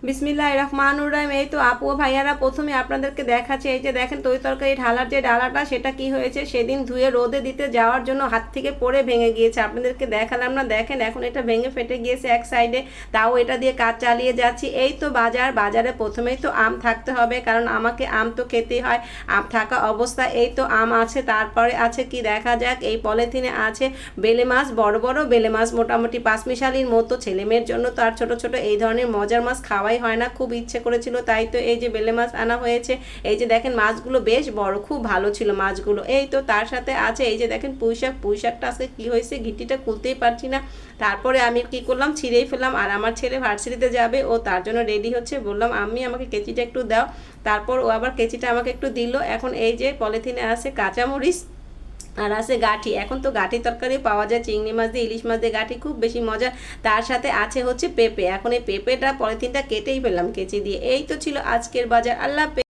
বিসমিল্লাহির রহমানির রহিম। এই তো আপু ও ভাইয়ারা, প্রথমে আপনাদেরকে দেখাচ্ছি, এই যে দেখেন তরি তরকারি ঢালার যে ডালাটা, সেটা কি হয়েছে, সেদিন ধুয়ে রোদে দিতে যাওয়ার জন্য হাত থেকে পড়ে ভেঙে গিয়েছে। আপনাদেরকে দেখালাম না, দেখেন এখন এটা ভেঙে ফেটে গিয়েছে এক সাইডে, তাও এটা দিয়ে কাজ চালিয়ে যাচ্ছি। এই তো বাজারে প্রথমেই তো আম থাকতে হবে, কারণ আমাকে আম তো খেতেই হয়। আম থাকা অবস্থা, এই তো আম আছে, তারপরে আছে কি দেখা যাক, এই পলিথিনে আছে বেলে মাছ, বড় বড় বেলে মাছ, মোটামুটি পাঁচমিশালির মতো। ছেলে মেয়ের জন্য তো আর ছোট ছোট এই ধরনের মজার মাছ খাওয়াই হয় না, খুব ইচ্ছে করেছিল, তাই তো এই যে বেলে মাছ আনা হয়েছে। এই যে দেখেন মাছগুলো বেশ বড়, খুব ভালো ছিল মাছগুলো। এই তো তার সাথে আছে এই যে দেখেন পুঁইশাকটা আজকে কি হয়েছে, গিটিটা খুলতেই পারছি না। তারপরে আমি কি করলাম, ছিঁড়েই ফেললাম। আর আমার ছেলে ভার্সিটিতে যাবে, ও তার জন্য রেডি হচ্ছে, বললাম আমি আমাকে কেচিটা একটু দাও। তারপর ও আবার কেচিটা আমাকে একটু দিল। এখন এই যে পলিথিনে আছে কাঁচামরিচ আর আছে গাঠি। এখন তো গাঠি তরকারি পাওয়া যায় চিংড়ি মাছ দিয়ে, ইলিশ মাছ দিয়ে গাঠি, খুব বেশি মজা। তার সাথে আছে হচ্ছে পেঁপে। এখন এই পেঁপেটা পলিথিনটা কেটেই ফেললাম কেচি দিয়ে। এই তো ছিল আজকের বাজার। আল্লাহ হাফেজ।